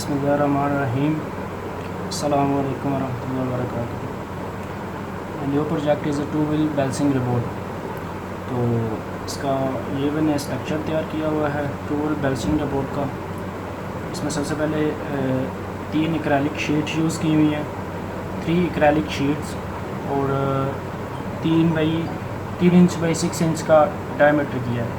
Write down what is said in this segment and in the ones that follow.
बिस्मिल्लाहिर्रहमानिर्रहीम। अस्सलामु अलैकुम वरहमतुल्लाहि वबरकातुहू। New project is a two wheel balancing robot. तो इसका ये मैंने स्ट्रक्चर तैयार किया हुआ है टू व्हील बैलेंसिंग रोबोट का। इसमें सबसे पहले 3 एक्रेलिक शीट्स यूज़ की हुई हैं, 3 एक्रेलिक शीट्स और 3 इंच बाई 6 इंच का डायमीटर किया है।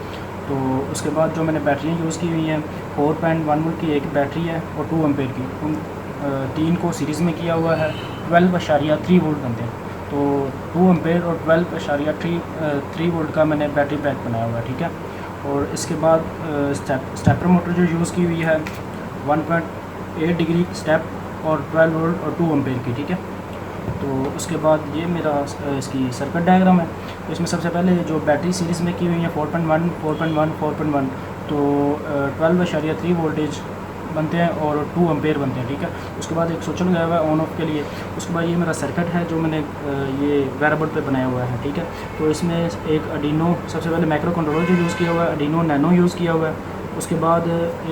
तो उसके बाद जो मैंने बैटरियाँ यूज़ की हुई हैं 4.1 वोल्ट की एक बैटरी है और 2 एम्पेयर की, उन 3 को सीरीज़ में किया हुआ है। 12.3 वोल्ट बनते हैं। तो 2 एम्पेयर और 12.3 वोल्ट का मैंने बैटरी पैक बनाया हुआ है, ठीक है। और इसके बाद स्टेपर मोटर जो यूज़ की हुई है 1.8 डिग्री स्टेप और 12 वोल्ट और 2 एम्पेयर की, ठीक है। तो उसके बाद ये मेरा इसकी सर्किट डायग्राम है। तो इसमें सबसे पहले जो बैटरी सीरीज़ में की हुई है 4.1 तो 12.3 वोल्टेज बनते हैं और 2 एम्पेयर बनते हैं, ठीक है। उसके बाद एक स्विच लगाया हुआ है ऑन ऑफ के लिए। उसके बाद ये मेरा सर्किट है जो मैंने ये वेरेबल पे बनाया हुआ है, ठीक है। तो इसमें एक आर्डिनो, सबसे पहले माइक्रो कंट्रोलर जो यूज़ किया हुआ है आर्डिनो नैनो यूज़ किया हुआ है। उसके बाद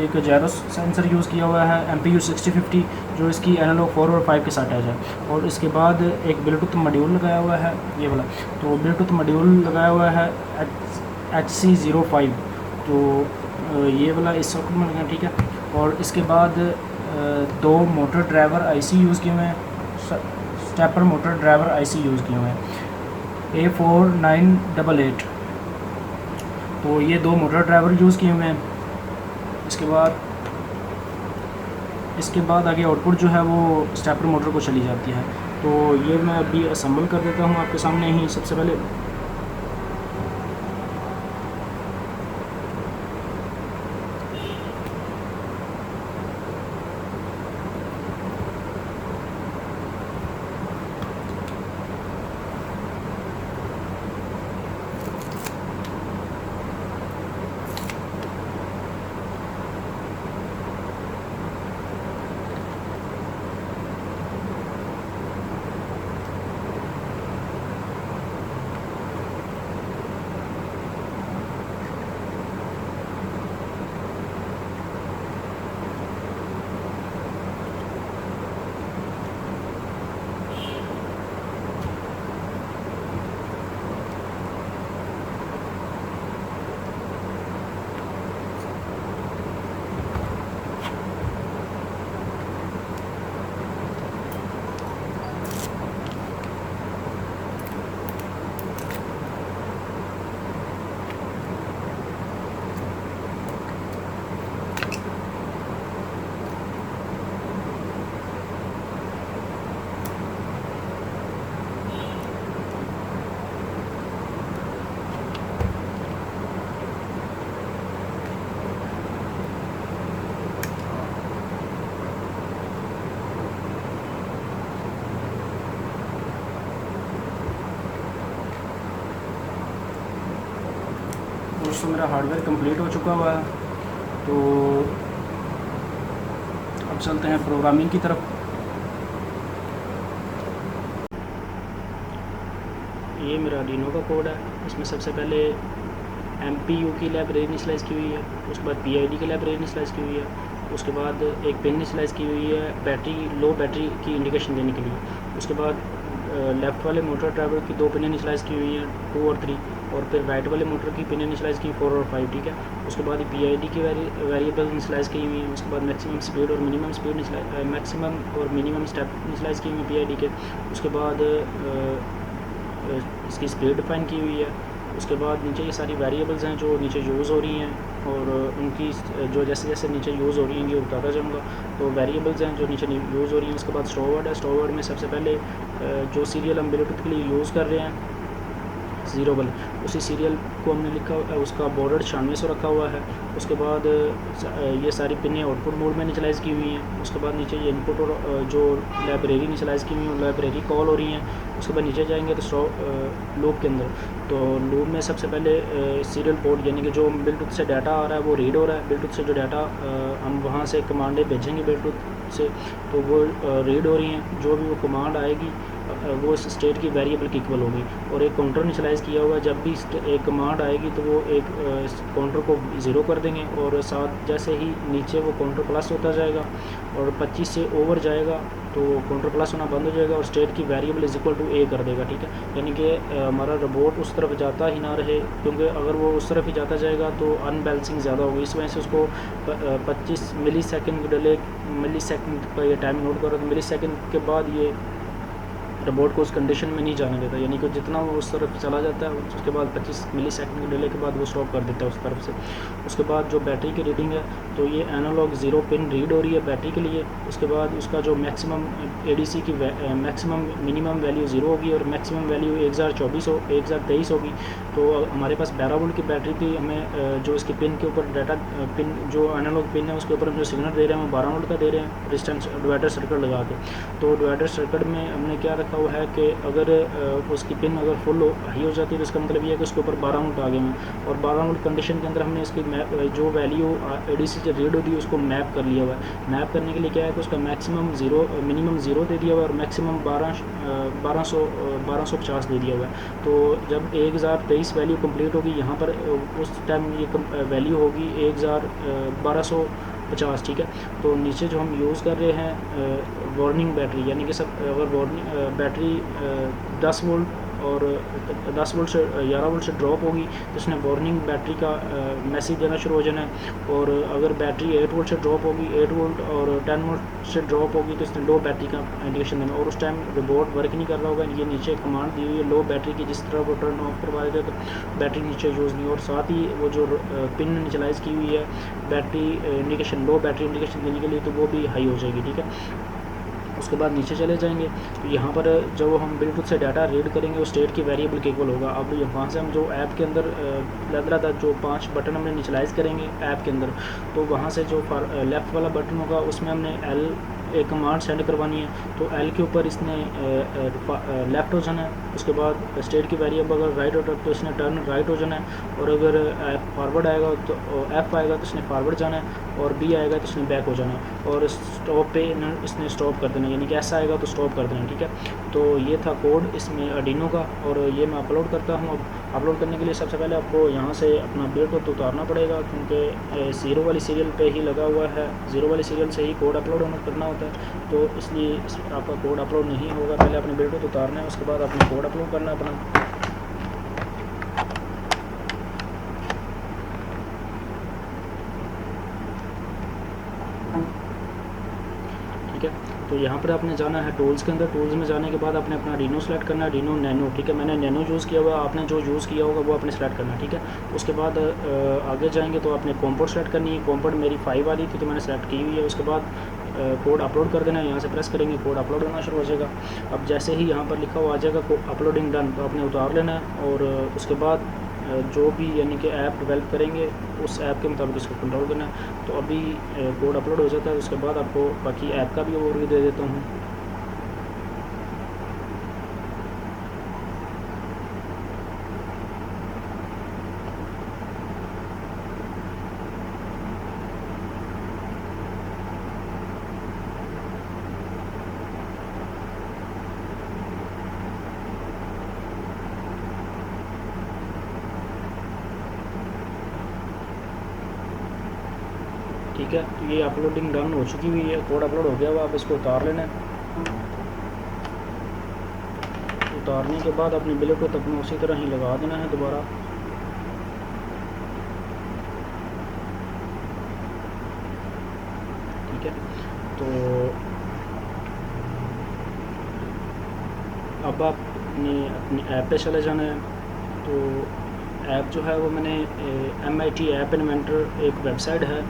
एक जायरो सेंसर यूज़ किया हुआ है MPU 6050 जो इसकी एनालॉग 4 और 5 के साथ अटैच है। और इसके बाद एक ब्लूटूथ मॉड्यूल लगाया हुआ है ये वाला। तो ब्लूटूथ मॉड्यूल लगाया हुआ है HC05, तो ये वाला इस सॉकेट में लगा, ठीक है। और इसके बाद 2 मोटर ड्राइवर IC यूज़ किए हुए हैं, stepper motor driver IC use किए हुए हैं A4988। तो ये 2 मोटर ड्राइवर यूज़ किए हुए हैं। इसके बाद आगे आउटपुट जो है वो स्टेपर मोटर को चली जाती है। तो ये मैं अभी असेंबल कर देता हूँ आपके सामने ही। सबसे पहले दोस्तों मेरा हार्डवेयर कंप्लीट हो चुका हुआ है। तो अब चलते हैं प्रोग्रामिंग की तरफ। ये मेरा आर्डिनो का कोड है। इसमें सबसे पहले MPU की लाइब्रेरी इनिशियलाइज़ की हुई है, उसके बाद PID की लाइब्रेरी इनिशियलाइज़ की हुई है, उसके बाद एक पिन इनिशियलाइज़ की हुई है लो बैटरी की इंडिकेशन देने के लिए। उसके बाद लेफ़्ट वाले मोटर ड्राइवर की 2 पिन इनिशियलाइज़ की हुई हैं 2 और 3, और फिर राइट वाले मोटर की पिन इनिशियलाइज़ की 4 और 5, ठीक है। उसके बाद PID की वेरिएबल इनिशियलाइज़ की हुई हैं। उसके बाद मैक्सिमम स्पीड और मिनिमम स्पीड मैक्सिमम और मिनिमम स्टेप इनिशियलाइज़ की हुई हैं PID के। उसके बाद इसकी स्पीड डिफाइन की हुई है। उसके बाद नीचे ये सारी वेरिएबल्स हैं जो नीचे यूज़ हो रही हैं और उनकी जो जैसे जैसे नीचे यूज़ हो रही हैं ये बताता जाऊँगा। तो वेरिएबल्स हैं जो नीचे यूज़ हो रही हैं। उसके बाद स्टोर वर्ड है। स्टोर वर्ड में सबसे पहले जो सीरियल हम ब्लूटूथ के लिए यूज़ कर रहे हैं 0 वाला, उसी सीरियल को हमने लिखा उसका बॉर्डर 9600 रखा हुआ है। उसके बाद ये सारी पिनें आउटपुट मोड में इनिशियलाइज़ की हुई हैं। उसके बाद नीचे ये इनपुट और जो लाइब्रेरी इनिशियलाइज़ की हुई हैं लाइब्रेरी कॉल हो रही हैं। उसके बाद नीचे जाएंगे तो लूप के अंदर, तो लूप में सबसे पहले सीरियल पोर्ट यानी कि जो ब्लूटूथ से डाटा आ रहा है वो रीड हो रहा है। ब्लूटूथ से जो डाटा हम वहाँ से कमांडें भेजेंगे ब्लूटूथ से, तो वो रीड हो रही हैं। जो भी वो कमांड आएगी वो इस स्टेट की वेरिएबल की इक्वल होगी। और एक काउंटर इनिशियलाइज़ किया हुआ है, जब भी एक कमांड आएगी तो वो एक काउंटर को 0 कर देंगे, और साथ जैसे ही नीचे वो काउंटर प्लस होता जाएगा और 25 से ओवर जाएगा तो काउंटर प्लस होना बंद हो जाएगा और स्टेट की वेरिएबल इज इक्वल टू ए कर देगा, ठीक है। यानी कि हमारा रोबोट उस तरफ जाता ही ना रहे, क्योंकि अगर वो उस तरफ ही जाता जाएगा तो अनबैलेंसिंग ज़्यादा होगी। इस वजह से उसको 25 मिली सेकेंड डिले, मिली सेकेंड का ये टाइम नोट करो, तो मिली सेकेंड के बाद ये रोबोट को उस कंडीशन में नहीं जाने देता, यानी कि जितना वो उस तरफ चला जाता है उसके बाद 25 मिली सेकेंड के डिले के बाद वो स्टॉप कर देता है उस तरफ से। उसके बाद जो बैटरी की रीडिंग है तो ये एनालॉग 0 पिन रीड हो रही है बैटरी के लिए। उसके बाद उसका जो मैक्सिमम एडीसी की मैक्सिमम मिनिमम वैल्यू 0 होगी और मैक्सिमम वैल्यू 1023 होगी। तो हमारे पास 12 वोल्ट की बैटरी थी, हमें जो इसके पिन के ऊपर डाटा पिन जो एनालॉग पिन है उसके ऊपर हम जो सिग्नल दे रहे हैं वो 12 वोल्ट का दे रहे हैं डिस्टेंस डिवाइडर सर्किट लगा के। तो डिवाइडर सर्किट में हमने क्या रखा हुआ है कि अगर उसकी पिन अगर फुल हाई हो जाती है तो इसका मतलब ये है कि उसके ऊपर 12 वोल्ट आ गए हैं, और 12 वोल्ट कंडीशन के अंदर हमने इसकी जो वैल्यू एडीसी से रीड होती है उसको मैप कर लिया हुआ है। मैप करने के लिए क्या है कि उसका मैक्सिमम 0 मिनिमम 0 दे दिया हुआ है और मैक्सिमम 1250 दे दिया हुआ है। तो जब 1023 वैल्यू कंप्लीट होगी यहाँ पर उस टाइम ये वैल्यू होगी 1250, ठीक है। तो नीचे जो हम यूज़ कर रहे हैं वार्निंग बैटरी, यानी कि सब अगर वार्निंग बैटरी 10 वोल्ट और 10 वोल्ट से 11 वोल्ट से ड्रॉप होगी तो इसने वार्निंग बैटरी का मैसेज देना शुरू हो जाना है। और अगर बैटरी 8 वोल्ट से ड्रॉप होगी, 8 वोल्ट और 10 वोल्ट से ड्रॉप होगी तो इसने लो बैटरी का इंडिकेशन देना, और उस टाइम रोबोट वर्क नहीं कर रहा होगा। ये नीचे कमांड दी हुई है लो बैटरी की, जिस तरह वो टर्न ऑफ करवा देगा तो बैटरी नीचे यूज़ नहीं। और साथ ही वो जो पिन इनिशियलाइज़ की हुई है बैटरी इंडिकेशन, लो बैटरी इंडिकेशन देने के लिए, तो वो भी हाई हो जाएगी, ठीक है। उसके बाद नीचे चले जाएंगे तो यहाँ पर जब हम ब्लूटूथ से डाटा रीड करेंगे वो स्टेट की वेरिएबल के इक्वल होगा। अब यहाँ से हम जो ऐप के अंदर लग रहा था जो 5 बटन हमने इनिशियलाइज़ करेंगे ऐप के अंदर, तो वहाँ से जो लेफ़्ट वाला बटन होगा उसमें हमने एल एक कमांड सेंड करवानी है। तो एल के ऊपर इसने लेफ़्ट हो जाना है। उसके बाद स्टेट की वेरिएबल अगर राइट होता तो इसने टर्न राइट हो जाना है, और अगर फॉरवर्ड आएगा तो एफ आएगा तो इसने फॉरवर्ड जाना है, और बी आएगा तो इसने बैक हो जाना है, और स्टॉप पे इसने स्टॉप कर देना, यानी कि ऐसा आएगा तो स्टॉप कर देना, ठीक है। तो ये था कोड इसमें आर्डिनो का, और ये मैं अपलोड करता हूँ। अब अपलोड करने के लिए सबसे पहले आपको यहाँ से अपना ब्लूटूथ उतारना पड़ेगा, क्योंकि 0 वाली सीरियल पे ही लगा हुआ है, 0 वाली सीरियल से ही कोड अपलोड करना होता है, तो इसलिए आपका कोड अपलोड नहीं होगा। पहले अपने ब्लूटूथ उतारना है, उसके बाद अपने कोड अपलोड करना है अपना। ठीक है, तो यहाँ पर आपने जाना है टूल्स के अंदर। टूल्स में जाने के बाद आपने अपना आर्डिनो सेलेक्ट करना है, आर्डिनो नैनो, ठीक है। मैंने नैनो यूज़ किया हुआ, आपने जो यूज़ किया होगा वो आपने सेलेक्ट करना है, ठीक है। उसके बाद आगे जाएंगे तो आपने कॉम्पोर्ट सेलेक्ट करनी है। कॉम्पोर्ट मेरी 5 वाली थी तो मैंने सेलेक्ट की हुई है। उसके बाद कोड अपलोड कर देना है, यहाँ से प्रेस करेंगे कोड अपलोड होना शुरू हो जाएगा। अब जैसे ही यहाँ पर लिखा हुआ आ जाएगा अपलोडिंग डन, तो आपने उतार लेना है, और उसके बाद जो भी यानी कि ऐप डेवलप करेंगे उस ऐप के मुताबिक इसको कंट्रोल करना है। तो अभी कोड अपलोड हो जाता है, उसके बाद आपको बाकी ऐप का भी ओवरव्यू दे देता हूँ। ठीक है, तो ये अपलोडिंग डन हो चुकी हुई है, कोड अपलोड हो गया हुआ। आप इसको उतार लेना है। उतारने के बाद अपनी ब्लूटूथ अपने उसी तरह ही लगा देना है दोबारा। ठीक है, तो अब अपनी ऐप पे चले जाना है। तो ऐप जो है वो मैंने MIT ऐप इन्वेंटर एक वेबसाइट है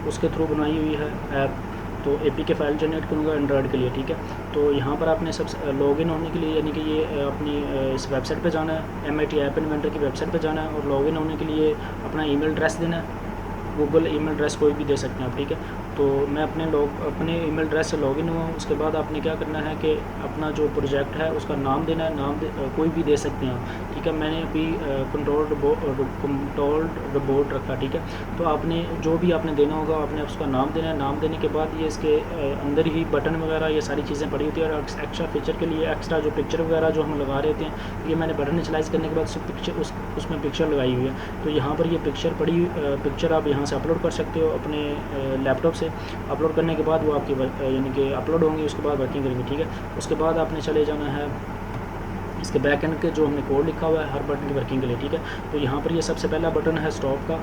उसके थ्रू बनाई हुई है ऐप। तो APK फ़ाइल जनरेट करूँगा एंड्रॉयड के लिए, ठीक है। तो यहाँ पर आपने सब लॉगिन होने के लिए, यानी कि ये अपनी इस वेबसाइट पे जाना है, MIT ऐप इन्वेंटर की वेबसाइट पे जाना है, और लॉगिन होने के लिए अपना ईमेल एड्रेस देना है। गूगल ईमेल एड्रेस कोई भी दे सकते हैं आप, ठीक है। तो मैं अपने ईमेल एड्रेस से लॉगिन हुआ हूँ। उसके बाद आपने क्या करना है कि अपना जो प्रोजेक्ट है उसका नाम देना है, कोई भी दे सकते हैं आप, ठीक है। मैंने अभी कंट्रोल्ड रिपोर्ट रखा, ठीक है। तो आपने जो भी आपने देना होगा आपने उसका नाम देना है। नाम देने के बाद ये इसके अंदर ही बटन वगैरह ये सारी चीज़ें पड़ी होती है, और एक्स्ट्रा फीचर के लिए एक्स्ट्रा जो पिक्चर वगैरह जो हम लगा रहे हैं, ये मैंने बटन इनिशलाइज करने के बाद उसमें पिक्चर लगाई हुई है। तो यहाँ पर ये पिक्चर आप यहाँ से अपलोड कर सकते हो अपने लैपटॉप से। अपलोड करने के बाद वो आपकी यानी कि अपलोड होंगी, उसके बाद वर्किंग करेंगे, ठीक है। उसके बाद आपने चले जाना है इसके बैक एंड के जो हमने कोड लिखा हुआ है हर बटन की वर्किंग के लिए, ठीक है। तो यहाँ पर ये सबसे पहला बटन है स्टॉप का,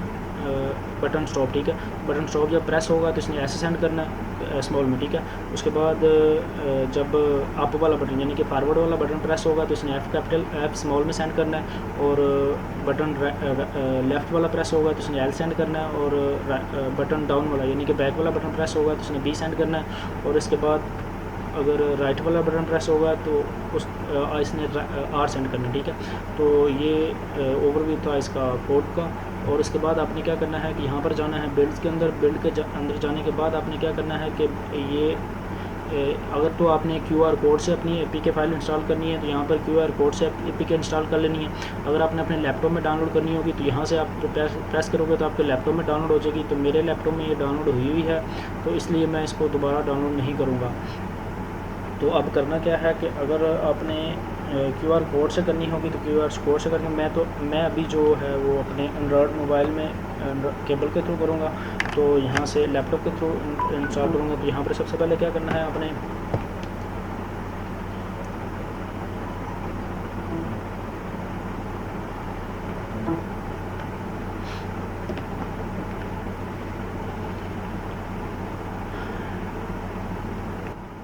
बटन स्टॉप, ठीक है। बटन स्टॉप जब प्रेस होगा तो इसने ऐसे सेंड करना है स्मॉल में, ठीक है। उसके बाद जब अप वाला बटन यानी कि फॉरवर्ड वाला बटन प्रेस होगा तो इसने एफ स्मॉल में सेंड करना है, और बटन लेफ़्ट वाला प्रेस होगा तो इसने एल सेंड करना है, और बटन डाउन वाला यानी कि बैक वाला बटन प्रेस होगा तो इसने बी सेंड करना है, और इसके बाद अगर राइट वाला बटन प्रेस होगा तो इसने आर सेंड करना, ठीक है। तो ये ओवरव्यू था इसका कोड का। और इसके बाद आपने क्या करना है कि यहाँ पर जाना है बिल्ड्स के अंदर। बिल्ड के अंदर जाने के बाद आपने क्या करना है कि ये अगर तो आपने QR कोड से अपनी APK फ़ाइल इंस्टॉल करनी है तो यहाँ पर QR कोड से APK इंस्टॉल कर लेनी है। अगर आपने अपने लैपटॉप में डाउनलोड करनी होगी तो यहाँ से आप प्रेस करोगे तो आपके लैपटॉप में डाउनलोड हो जाएगी। तो मेरे लैपटॉप में ये डाउनलोड हुई है, तो इसलिए मैं इसको दोबारा डाउनलोड नहीं करूँगा। तो अब करना क्या है कि अगर आपने QR कोड से करनी होगी तो QR कोड से करके मैं अभी जो है वो अपने एंड्रॉयड मोबाइल में केबल के थ्रू करूँगा। तो यहाँ से लैपटॉप के थ्रू इंस्टॉल करूँगा। तो यहाँ पर सबसे पहले क्या करना है आपने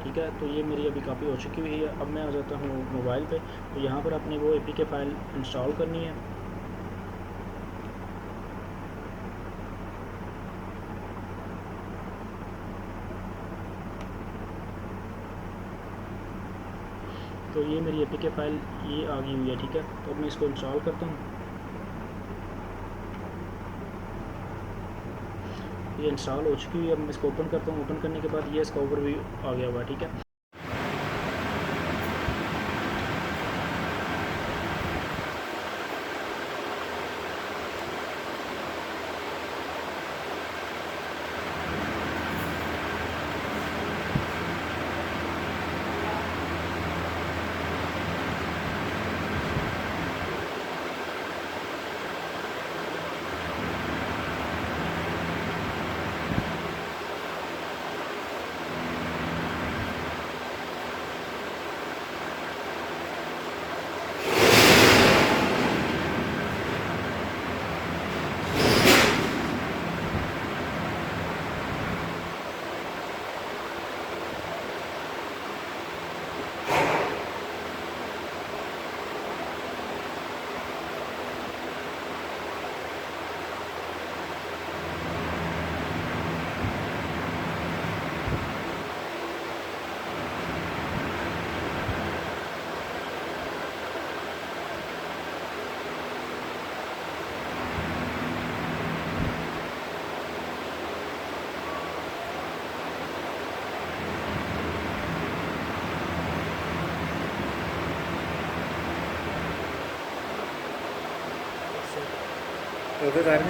ठीक है। तो ये मेरी अभी काफ़ी हो चुकी हुई है। अब मैं आ जाता हूँ मोबाइल पे। तो यहाँ पर अपने वो APK फ़ाइल इंस्टॉल करनी है। तो ये मेरी APK फ़ाइल ये आ गई हुई है, ठीक है। तो अब मैं इसको इंस्टॉल करता हूँ। ये इंस्टॉल हो चुकी है। अब मैं इसको ओपन करता हूँ। ओपन करने के बाद ये इसका ओवरव्यू आ गया हुआ है, ठीक है। ओके कर